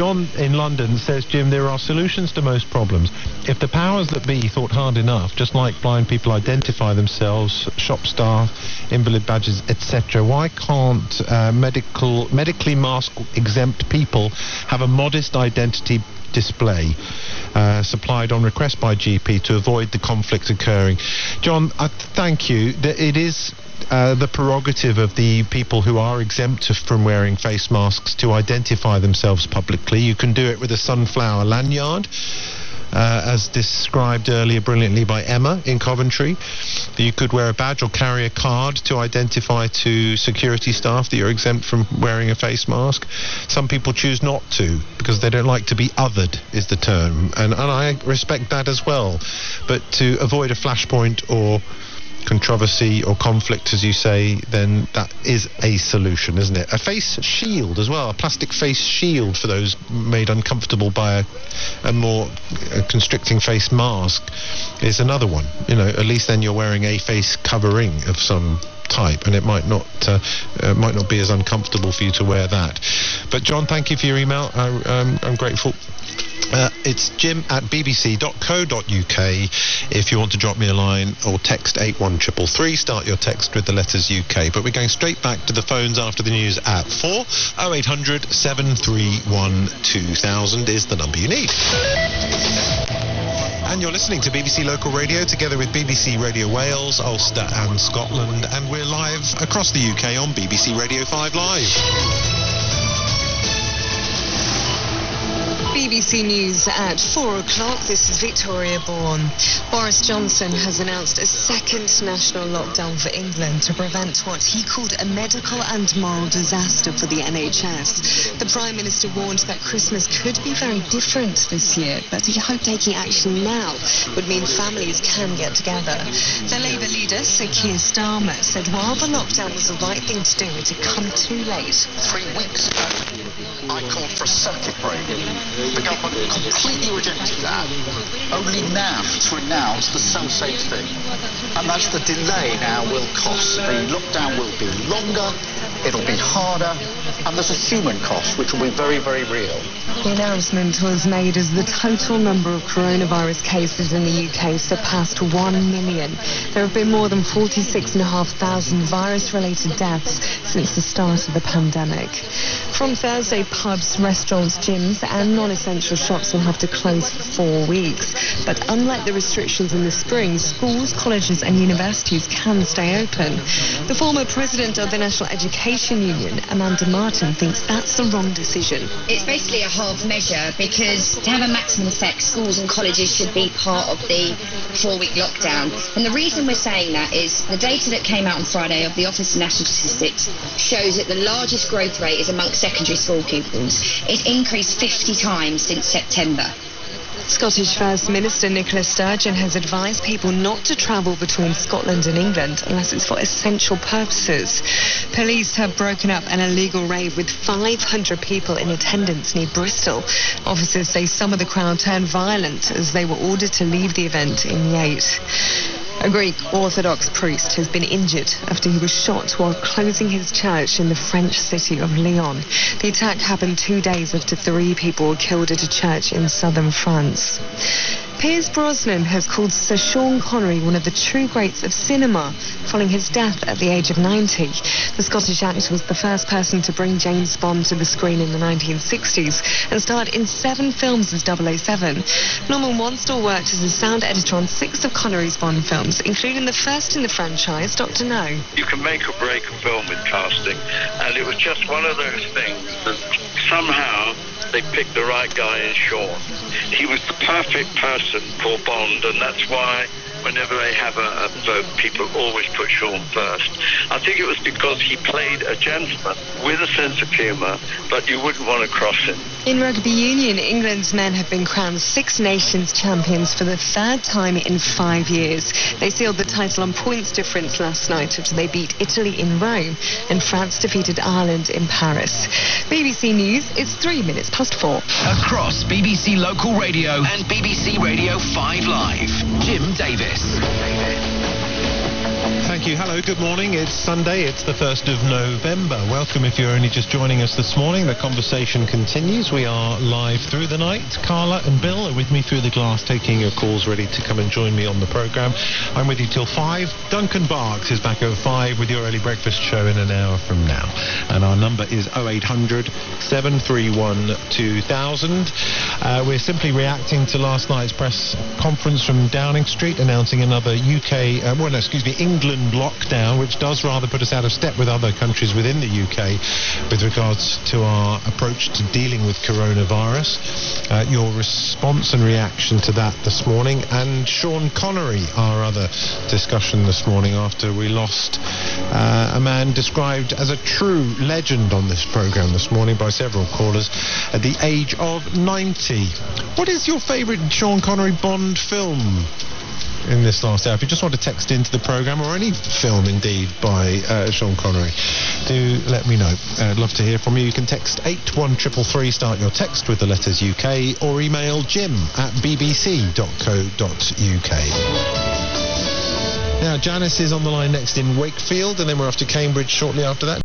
John in London says, Jim, there are solutions to most problems. If the powers that be thought hard enough, just like blind people identify themselves, shop staff, invalid badges, etc., why can't medically mask-exempt people have a modest identity display supplied on request by GP to avoid the conflict occurring? John, thank you. It is the prerogative of the people who are exempt from wearing face masks to identify themselves publicly. You can do it with a sunflower lanyard, as described earlier brilliantly by Emma in Coventry. You could wear a badge or carry a card to identify to security staff that you're exempt from wearing a face mask. Some people choose not to because they don't like to be othered, is the term, and I respect that as well. But to avoid a flashpoint or controversy or conflict, as you say, then that is a solution, isn't it? A face shield as well, a plastic face shield for those made uncomfortable by a more constricting face mask is another one. You know, at least then you're wearing a face covering of some type, and it might not be as uncomfortable for you to wear that. But John, thank you for your email. I'm grateful. It's jim@bbc.co.uk if you want to drop me a line, or text 81333. Start your text with the letters UK. But we're going straight back to the phones after the news at 4. 0800 731 2000 is the number you need. And you're listening to BBC Local Radio together with BBC Radio Wales, Ulster and Scotland, and we're live across the UK on BBC Radio 5 Live. BBC News at 4 o'clock. This is Victoria Bourne. Boris Johnson has announced a second national lockdown for England to prevent what he called a medical and moral disaster for the NHS. The Prime Minister warned that Christmas could be very different this year, but he hoped taking action now would mean families can get together. The Labour leader, Sir Keir Starmer, said while the lockdown was the right thing to do, it had come too late. 3 weeks ago, I called for a circuit breaker. The government completely rejected that, only now to announce the so-safe thing. And that's the delay now will cost. The lockdown will be longer, it'll be harder, and there's a human cost which will be very, very real. The announcement was made as the total number of coronavirus cases in the UK surpassed 1 million. There have been more than 46,500 virus-related deaths since the start of the pandemic. From Thursday, pubs, restaurants, gyms and non-essential shops will have to close for 4 weeks. But unlike the restrictions in the spring, schools, colleges and universities can stay open. The former president of the National Education Union, Amanda Martin, thinks that's the wrong decision. It's basically a half measure because to have a maximum effect, schools and colleges should be part of the 4-week lockdown. And the reason we're saying that is the data that came out on Friday of the Office of National Statistics shows that the largest growth rate is amongst secondary school pupils. It's increased 50 times since September. Scottish First Minister Nicola Sturgeon has advised people not to travel between Scotland and England unless it's for essential purposes. Police have broken up an illegal rave with 500 people in attendance near Bristol. Officers say some of the crowd turned violent as they were ordered to leave the event in Yate. A Greek Orthodox priest has been injured after he was shot while closing his church in the French city of Lyon. The attack happened 2 days after 3 people were killed at a church in southern France. Pierce Brosnan has called Sir Sean Connery one of the true greats of cinema, following his death at the age of 90. The Scottish actor was the first person to bring James Bond to the screen in the 1960s and starred in 7 films as 007. Norman Wanstall worked as a sound editor on 6 of Connery's Bond films, including the first in the franchise, Dr. No. You can make or break a film with casting, and it was just one of those things that somehow they picked the right guy in Sean. He was the perfect person for Bond, and that's why whenever they have a vote, people always put Sean first. I think it was because he played a gentleman with a sense of humour, but you wouldn't want to cross him. In rugby union, England's men have been crowned Six Nations champions for the 3rd time in 5 years. They sealed the title on points difference last night after they beat Italy in Rome and France defeated Ireland in Paris. BBC News is 3 minutes past 4. Across BBC Local Radio and BBC Radio 5 Live, Jim Davis. thank you. Hello, good morning. It's Sunday. It's the 1st of November. Welcome if you're only just joining us this morning. The conversation continues. We are live through the night. Carla and Bill are with me through the glass, taking your calls, ready to come and join me on the programme. I'm with you till 5. Duncan Barks is back at 5 with your early breakfast show in an hour from now. And our number is 0800 731 2000. We're simply reacting to last night's press conference from Downing Street announcing another England lockdown, which does rather put us out of step with other countries within the UK with regards to our approach to dealing with coronavirus. Your response and reaction to that this morning, and Sean Connery, our other discussion this morning after we lost a man described as a true legend on this programme this morning by several callers at the age of 90. What is your favourite Sean Connery Bond film in this last hour? If you just want to text into the programme, or any film indeed by Sean Connery, do let me know. I'd love to hear from you. You can text 81333, start your text with the letters UK, or email jim@bbc.co.uk. Now, Janice is on the line next in Wakefield, and then we're off to Cambridge shortly after that.